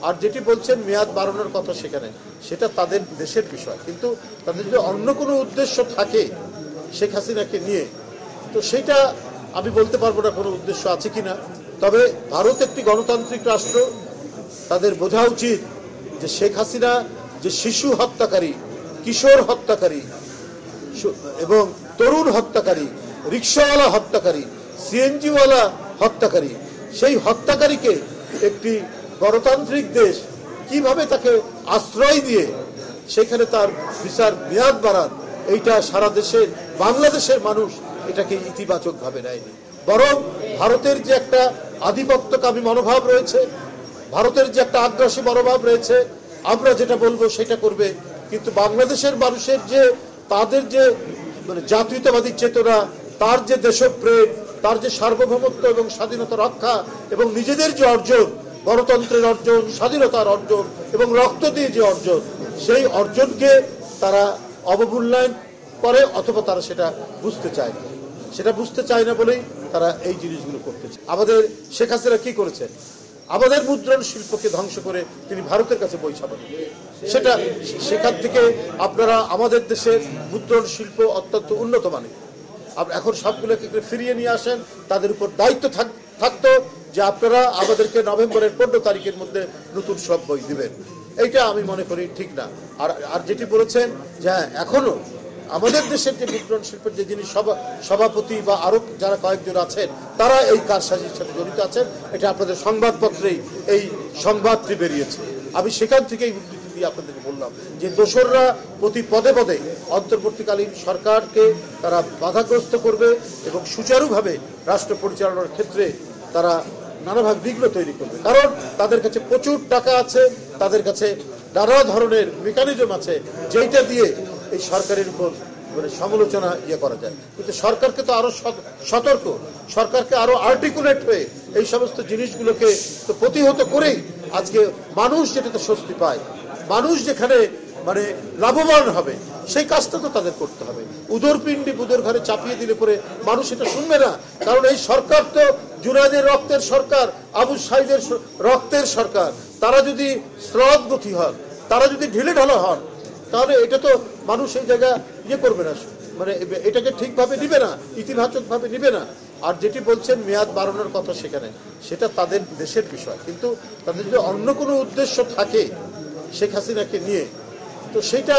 আর যেটি বলছেন মেয়াদ বাড়ানোর কথা সেখানে, সেটা তাদের দেশের বিষয়, কিন্তু তাদের যদি অন্য কোনো উদ্দেশ্য থাকে শেখ হাসিনাকে নিয়ে, তো সেটা আমি বলতে পারবো না কোনো উদ্দেশ্য আছে কিনা। তবে ভারত একটি গণতান্ত্রিক রাষ্ট্র, তাদের বোঝা উচিত যে শেখ হাসিনা যে শিশু হত্যাকারী, কিশোর হত্যাকারী এবং তরুণ হত্যাকারী, রিক্সাওয়ালা হত্যাকারী, সিএনজিওয়ালা হত্যাকারী, সেই হত্যাকারীকে একটি গণতান্ত্রিক দেশ কিভাবে তাকে আশ্রয় দিয়ে সেখানে তার বিচার মেয়াদ বাড়ান, এইটা সারা দেশের বাংলাদেশের মানুষ এটাকে ইতিবাচকভাবে নেয়নি। বরং ভারতের যে একটা আধিপত্যকামী মনোভাব রয়েছে, ভারতের যে একটা আগ্রাসী মনোভাব রয়েছে, আমরা যেটা বলবো সেটা করবে, কিন্তু বাংলাদেশের মানুষের যে তাদের যে মানে জাতীয়তাবাদী চেতনা, তার যে দেশপ্রেম, তার যে সার্বভৌমত্ব এবং স্বাধীনতা রক্ষা এবং নিজেদের যে অর্জন, গণতন্ত্রের অর্জন, স্বাধীনতার অর্জন এবং রক্ত দিয়ে যে অর্জন, সেই অর্জনকে তারা অবমূল্যায়ন করে অথবা তারা সেটা বুঝতে চায় না। সেটা বুঝতে চায় না বলেই তারা এই জিনিসগুলো করতে চায়। আমাদের শেখ হাসিনা কি করেছেন? আমাদের মুদ্রণ শিল্পকে ধ্বংস করে তিনি ভারতের কাছে বই ছাপান। সেটা সেখান থেকে আপনারা আমাদের দেশের মুদ্রণ শিল্প অত্যন্ত উন্নত মানের, এখন সবগুলোকে ফিরিয়ে নিয়ে আসেন, তাদের উপর দায়িত্ব থাকতো যে আপনারা আমাদেরকে নভেম্বরের 15 তারিখের মধ্যে নতুন সব বই দিবেন। এইটা আমি মনে করি ঠিক না। আর যেটি বলেছেন যে এখনো আমাদের দেশের যে মুদ্রণ শিল্পের যে যিনি সভাপতি বা আরো যারা কয়েকজন আছেন তারা এই কারসাজির সাথে জড়িত আছেন, এটা আপনাদের সংবাদপত্রেই এই সংবাদটি বেরিয়েছে। আমি সেখান থেকেই উদ্ধৃতি দিয়ে আপনাদেরকে বললাম যে দোসররা প্রতি পদে পদে অন্তর্বর্তীকালীন সরকারকে তারা বাধাগ্রস্ত করবে এবং সুচারুভাবে রাষ্ট্র পরিচালনার ক্ষেত্রে তারা নানাভাবে বিঘ্ন তৈরি করবে, কারণ তাদের কাছে প্রচুর টাকা আছে, তাদের কাছে নানা ধরনের মেকানিজম আছে যেটা দিয়ে এই সরকারের উপর মানে সমালোচনা করা যায়। কিন্তু সরকারকে তো আরো সতর্ক, সরকারকে আরো আর্টিকুলেট হয়ে এই সমস্ত জিনিসগুলোকে তো প্রতিহত করেই আজকে মানুষ যেটাতে স্বস্তি পায়, মানুষ যেখানে মানে লাভবান হবে, সেই কাজটা তো তাদের করতে হবে। উদরপিণ্ডি বুধের ঘরে চাপিয়ে দিলে পরে মানুষ এটা শুনবে না, কারণ এই সরকার তো জুনায়েদের রক্তের সরকার, আবু সাইদের রক্তের সরকার। তারা যদি স্রোতগতি হন, তারা যদি ঢিলে ঢালা হন, তাহলে এটা তো মানুষ এই জায়গা করবে না, মানে এটাকে ঠিকভাবে নিবে না, ইতিবাচকভাবে নিবে না। আর যেটি বলছেন মেয়াদ বাড়ানোর কথা সেখানে, সেটা তাদের দেশের বিষয়, কিন্তু তাদের যদি অন্য কোনো উদ্দেশ্য থাকে শেখ হাসিনাকে নিয়ে, তো সেটা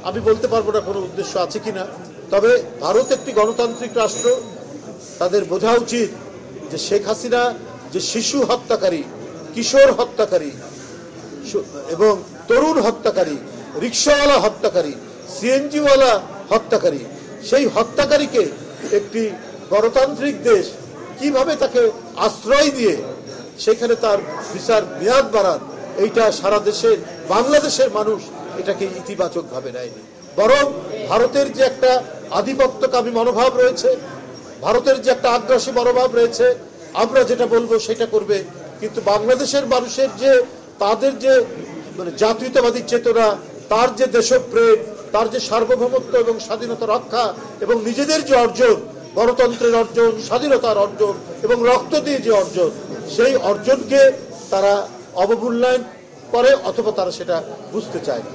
আমি বলতে পারবো না কোনো উদ্দেশ্য আছে কিনা। তবে ভারত একটি গণতান্ত্রিক রাষ্ট্র, তাদের বোঝা উচিত যে শেখ হাসিনা যে শিশু হত্যাকারী, কিশোর হত্যাকারী এবং তরুণ হত্যাকারী, রিক্সাওয়ালা হত্যাকারী, সিএনজিওয়ালা হত্যাকারী, সেই হত্যাকারীকে একটি গণতান্ত্রিক দেশ কিভাবে তাকে আশ্রয় দিয়ে সেখানে তার বিচার মেয়াদ বাড়ান, এইটা সারা দেশের বাংলাদেশের মানুষ এটাকে ইতিবাচকভাবে নেয়নি। বরং ভারতের যে একটা আধিপত্যকামী মনোভাব রয়েছে, ভারতের যে একটা আগ্রাসী মনোভাব রয়েছে, আমরা যেটা বলবো সেটা করবে, কিন্তু বাংলাদেশের মানুষের যে তাদের যে মানে জাতীয়তাবাদী চেতনা, তার যে দেশপ্রেম, তার যে সার্বভৌমত্ব এবং স্বাধীনতা রক্ষা এবং নিজেদের যে অর্জন, গণতন্ত্রের অর্জন, স্বাধীনতার অর্জন এবং রক্ত দিয়ে যে অর্জন, সেই অর্জনকে তারা অবমূল্যায়ন করে অথবা তারা সেটা বুঝতে চায় না।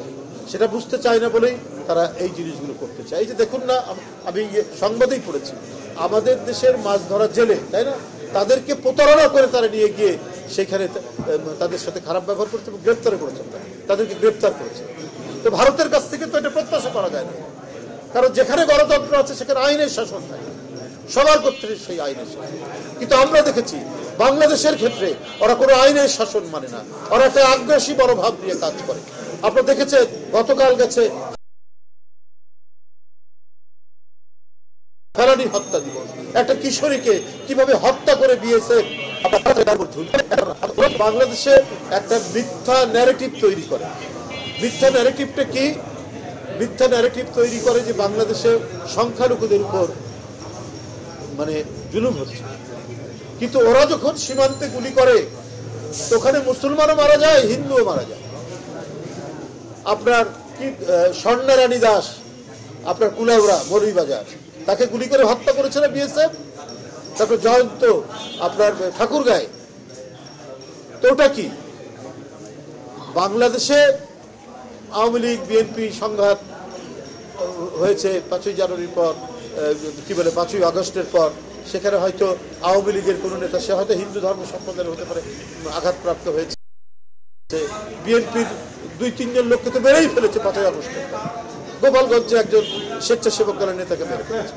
সেটা বুঝতে চায় না বলেই তারা এই জিনিসগুলো করতে চায়। এই যে দেখুন না, আমি সংবাদেই পড়েছি, আমাদের দেশের মাছ ধরা জেলে, তাই না, তাদেরকে প্রতারণা করে তারা নিয়ে গিয়ে সেখানে তাদের সাথে খারাপ ব্যবহার করছে এবং গ্রেপ্তার করেছেন, তাদেরকে গ্রেপ্তার করেছে। তো ভারতের কাছ থেকে তো এটা প্রত্যাশা করা যায় না, কারণ যেখানে গণতন্ত্র আছে সেখানে আইনের শাসন থাকে, সবার ক্ষেত্রে সেই আইনের শাসন। কিন্তু আমরা দেখেছি বাংলাদেশের ক্ষেত্রে ওরা কোনো আইনের শাসন মানে না, ওরা একটা আগ্রাসী মনোভাব নিয়ে কাজ করে। আপনারা দেখেছেন গতকাল গেছে ফেলানি হত্যা দিবস, একটা কিশোরীকে কিভাবে হত্যা করে বিএসএফ বাংলাদেশে একটা মিথ্যা ন্যারেটিভ তৈরি করে। মিথ্যা ন্যারেটিভটা কি? মিথ্যা ন্যারেটিভ তৈরি করে যে বাংলাদেশে সংখ্যালঘুদের উপর মানে জুলুম হচ্ছে, কিন্তু ওরা যখন সীমান্তে গুলি করে তো ওখানে মুসলমানও মারা যায়, হিন্দুও মারা যায়। আপনার কি স্বর্ণারানী দাস, আপনার কুলাউড়া মৌলভীবাজার, তাকে গুলি করে হত্যা করেছে না বিএসএফ। তারপর জয়ন্ত আপনার ঠাকুরগাঁয়ে, তো ওটা কি? বাংলাদেশে আওয়ামী লীগ বিএনপি সংঘাত হয়েছে 5ই জানুয়ারির পর, কি বলে 5ই আগস্টের পর। সেখানে হয়তো আওয়ামী লীগের কোনো নেতা, সে হয়তো হিন্দু ধর্ম সম্প্রদায়ের হতে পারে, আঘাতপ্রাপ্ত হয়েছে। বিএনপির 2-3 জন লোককে তো মেরেই ফেলেছে 5ই আগস্টে। গোপালগঞ্জে একজন স্বেচ্ছাসেবক দলের নেতাকে মেরে ফেলেছে।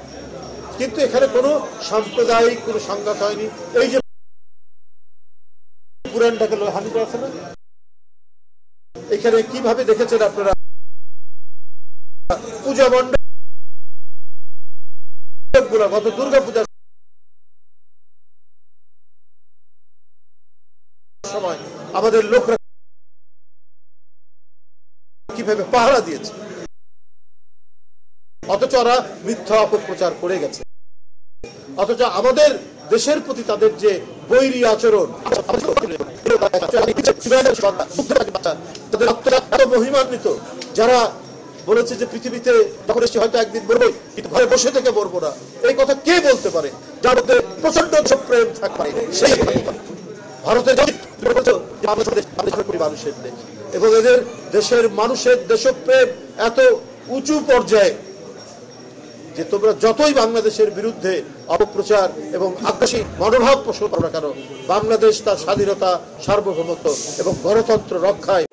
কিন্তু এখানে কোনো সাম্প্রদায়িক কোনো সংঘাত হয়নি। এই যে পুরানটাকে হানিটা আছে না, এখানে কিভাবে দেখেছেন আপনারা পূজা মণ্ডপগুলো গত দুর্গা পূজার সময় আমাদের লোকরা কিভাবে পাহারা দিয়েছে, অথচ ওরা মিথ্যা অপপ্রচার করে গেছে। অথচ আমাদের দেশের প্রতি তাদের যে বৈরী আচরণ, তাদের মহিমান্বিত, যারা বলেছে যে পৃথিবীতে যখন এসে হয়তো একদিন মরবই, কিন্তু ঘরে বসে থেকে মরবো না, এই কথা কে বলতে পারে? যার মধ্যে প্রচন্ড প্রেম থাকবে সেই ভারতের মানুষের দেশ, এবং এদের দেশের মানুষের দেশপ্রেম এত উঁচু পর্যায়ে যে তোমরা যতই বাংলাদেশের বিরুদ্ধে অপপ্রচার এবং আগ্রাসী মনোভাব পোষণ করো না কেন, বাংলাদেশ তার স্বাধীনতা, সার্বভৌমত্ব এবং গণতন্ত্র রক্ষায়